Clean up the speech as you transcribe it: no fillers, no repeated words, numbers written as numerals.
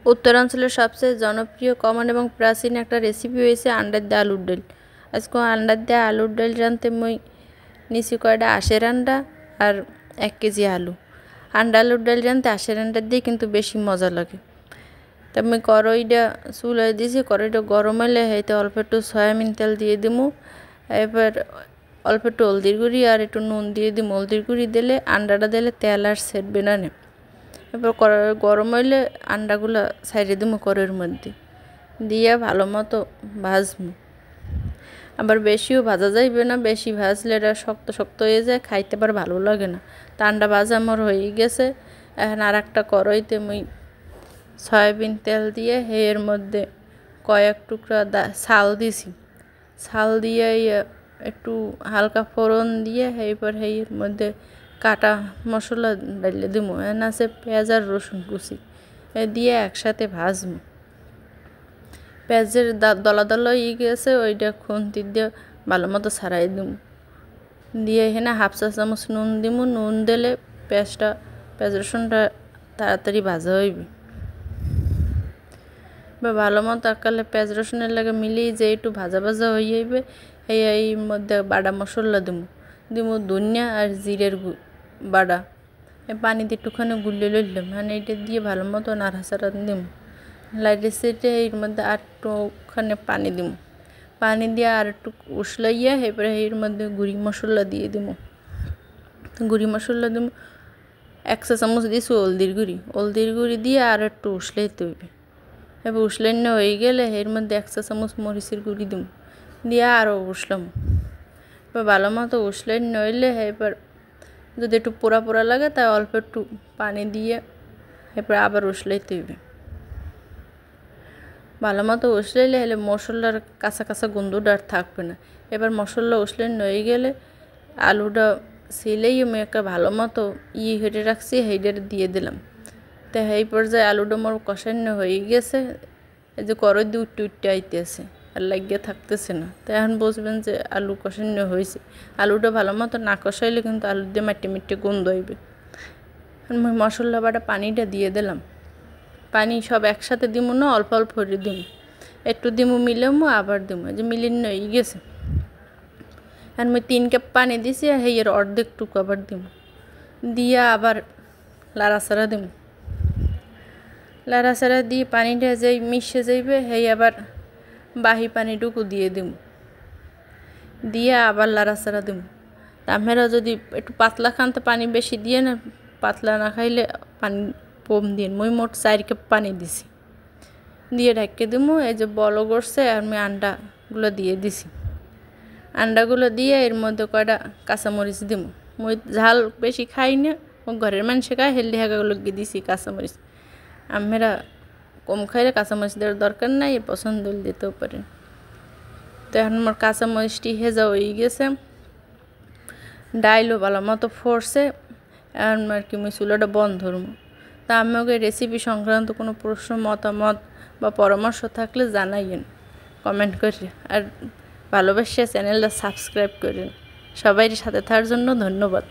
উত্তরাঞ্চলের সবচেয়ে জনপ্রিয় কমন এবং প্রাচীন একটা রেসিপি হয়েছে আন্ডার দিয়ে আলুর ডাল। আজকে আন্ডার দিয়ে আলুর ডাল রাঁধতে মই নিছি কয়টা আশের আন্ডা আর 1 কেজি আলু। আলুর ডাল রাঁধতে আশের আন্ডা দিয়ে কিন্তু বেশি মজা লাগে। তা আমি কড়াইটা চুলায় দিয়েছি, কড়াইটা গরম হলে হয়তো অল্প একটু সয়াবিন তেল দিয়ে দিমু, এবার অল্প একটু হলদির গুঁড়ি আর একটু নুন দিয়ে দিমু। হলদির গুঁড়ি দিলে আন্ডাটা দিলে তেল আর ছেড়বে না। এবার গরম হইলে আন্ডাগুলো সাইডে দিমু কড়াইয়ের মধ্যে দিয়ে ভালো মতো ভাজমু। আবার বেশিও ভাজা যাইবে না, বেশি ভাজলে এটা শক্ত শক্ত হয়ে যায়, খাইতে আবার ভালো লাগে না। তা আন্ডা ভাজা আমার হয়ে গেছে। এখন আর একটা কড়াইতে মুই সয়াবিন তেল দিয়ে এর মধ্যে কয়েক টুকরা ছাল দিছি। ছাল দিয়ে একটু হালকা ফোড়ন দিয়ে এরপর এর মধ্যে কাটা মশলা ডালে দিমু। এখানে আছে পেঁয়াজ আর রসুন কুচি, দিয়ে একসাথে ভাজমু। পেঁয়াজের দলা দলা গেছে, ওইটা খুন্তি দিয়ে ভালো মতো ছাড়াই দিমু। দিয়ে এখানে 1/2 চা চামচ নুন দিমু। নুন দিলে পেঁয়াজ রসুনটা তাড়াতাড়ি ভাজা হইবে। বা ভালো মতো আকালে পেঁয়াজ রসুনের লাগে মিলিয়ে যে একটু ভাজা ভাজা হয়ে যাইবে, এর মধ্যে বাটা মশলা দিমু ধনিয়া আর জিরের বাটা। পানিতে একটুখানি গুলে লইলাম, মানে এটা দিয়ে ভালো মতো নাড়াচাড়া দিমু। লাইটে সেটে এর মধ্যে আর একটুখানি পানি দিমু। পানি দিয়ে আর একটু উসলাইয়া এরপরে এর মধ্যে গুঁড়ি মশলা দিয়ে দিমু। গুঁড়ি মশলা দিমু 1 চা চামচ দিয়েছি হলদির গুঁড়ি দিয়ে আর একটু উসলাইতে হইবে। এবার উসলাইন্য হয়ে গেলে এর মধ্যে 1 চা চামচ মরিচের গুঁড়ি দিমু, দিয়ে আরও উসলাম। এবার ভালো মতো উসলাইন্য হইলে এবার যদি একটু পোড়া পোড়া লাগে তাই অল্প একটু পানি দিয়ে এরপর আবার উসলাইতে হইবে। ভালো মতো উসলাইলে হলে মশলার কাঁচা কাঁচা গন্ধটা আর থাকবে না। এবার মশলা উসলাইন্য হয়ে গেলে আলুটা ছিলেই আমি একটা ভালো মতো হেঁটে রাখছি, হেঁটে দিয়ে দিলাম। তো এই পর্যায়ে আলুটা মোর কষান্য হয়ে গেছে, এই যে কড়াই দিয়ে উঠতে আইতেছে আর লাগিয়ে থাকতেছে না। তো এখন বুঝবেন যে আলু কষান্য হয়েছে। আলুটা ভালো মতো না কষাইলে কিন্তু আলু দিয়ে মাটি গন্ধ হইবে। আমি মশলা বাটা পানিটা দিয়ে দিলাম। পানি সব একসাথে দিমু না, অল্প অল্প করে দিমু। একটু দিমু মিলামু আবার দিমু, যে মিলিয়ে হয়ে গেছে। আর আমি 3 কাপ পানি দিছি, আর এর অর্ধেকটুকু আবার দিমু, দিয়ে আবার লাড়াচাড়া দিমু। লাড়াচাড়া দিয়ে পানিটা যেই মিশে যাইবে আবার বাহি পানিটুকু দিয়ে দিমু, দিয়ে আবার লাড়াচাড়া দিমু। আপনারা যদি একটু পাতলা খান তো পানি বেশি দিয়ে না, পাতলা না খাইলে পানি কম দিন। মই মোট 4 কাপ পানি দিছি, দিয়ে ঢাকে দিমু। এই যে বলো করছে, আমি আন্ডাগুলো দিয়ে দিছি। আন্ডাগুলো দিয়ে এর মধ্যে কয়টা কাঁচামরিচ দিমু। মই ঝাল বেশি খাই না, ঘরের মানুষে খায়, হেলদি হাঁকাগুলোকে দিছি কাঁচামরিচ। আমরা কম খাইলে কাঁচামরিচ দেওয়ার দরকার নাই, পছন্দ হলে দিতেও পারেন। তো এখন আমার কাঁচামরিচটি হেজা হয়ে গেছে, ডাইলও ভালো মতো ফোরছে। এখন আর কি আমি চুলাটা বন্ধ ধরবো। তা আমাকে রেসিপি সংক্রান্ত কোনো প্রশ্ন, মতামত বা পরামর্শ থাকলে জানাইয়েন কমেন্ট করে, আর ভালোবাসে চ্যানেলটা সাবস্ক্রাইব করেন। সবাই সাথে থাকার জন্য ধন্যবাদ।